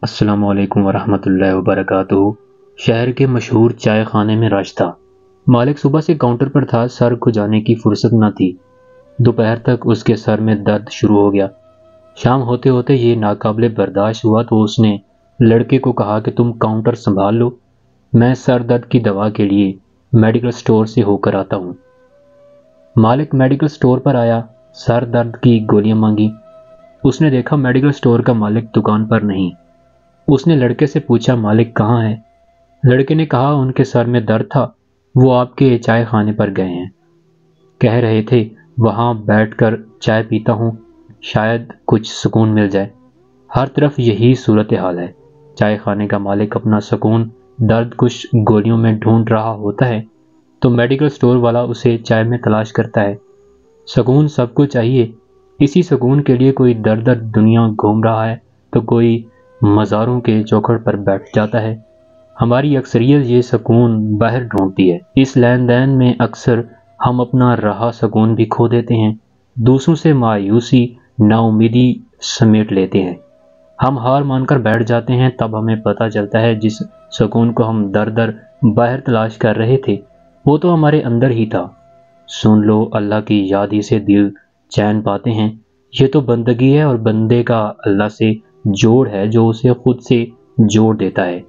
السلام علیکم ورحمۃ اللہ وبرکاتہ۔ شہر کے مشہور چائے خانے میں رش تھا۔ مالک صبح سے کاؤنٹر پر تھا، سر کھجانے کی فرصت نہ تھی۔ دوپہر تک اس کے سر میں درد شروع ہو گیا۔ شام ہوتے ہوتے یہ ناقابل برداشت ہوا تو اس نے لڑکے کو کہا کہ تم کاؤنٹر سنبھال لو، میں سر درد کی دوا کے لیے میڈیکل سٹور سے ہو کر آتا ہوں۔ مالک میڈیکل سٹور پر آیا، سر درد کی گولیاں مانگی۔ اس نے دیکھا میڈیکل سٹور کا مالک دکان پر نہیں۔ اس نے لڑکے سے پوچھا مالک کہاں ہے؟ لڑکے نے کہا ان کے سر میں درد تھا، وہ آپ کے چائے خانے پر گئے ہیں، کہہ رہے تھے وہاں بیٹھ کر چائے پیتا ہوں، شاید کچھ سکون مل جائے۔ ہر طرف یہی صورتحال ہے۔ چائے خانے کا مالک اپنا سکون درد کش گولیوں میں ڈھونڈ رہا ہوتا ہے تو میڈیکل سٹور والا اسے چائے میں تلاش کرتا ہے۔ سکون سب کو چاہیے، اسی سکون کے لیے کوئی در در دنیا گھوم رہا ہے تو کوئی مزاروں کے چوکھٹ پر بیٹھ جاتا ہے۔ ہماری اکثریت یہ سکون باہر ڈھونڈتی ہے۔ اس لین دین میں اکثر ہم اپنا رہا سکون بھی کھو دیتے ہیں، دوسروں سے مایوسی نا امیدی سمیٹ لیتے ہیں۔ ہم ہار مان کر بیٹھ جاتے ہیں، تب ہمیں پتہ چلتا ہے جس سکون کو ہم در در باہر تلاش کر رہے تھے وہ تو ہمارے اندر ہی تھا۔ سن لو اللہ کی یاد ہی سے دل چین پاتے ہیں، یہ تو بندگی ہے اور بندے کا اللہ سے جوڑ ہے جو اسے خود سے جوڑ دیتا ہے۔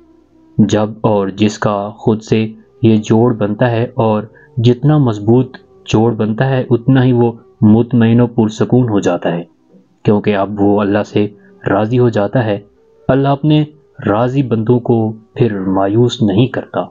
جب اور جس کا خود سے یہ جوڑ بنتا ہے اور جتنا مضبوط جوڑ بنتا ہے اتنا ہی وہ مطمئن و پرسکون ہو جاتا ہے، کیونکہ اب وہ اللہ سے راضی ہو جاتا ہے۔ اللہ اپنے راضی بندوں کو پھر مایوس نہیں کرتا۔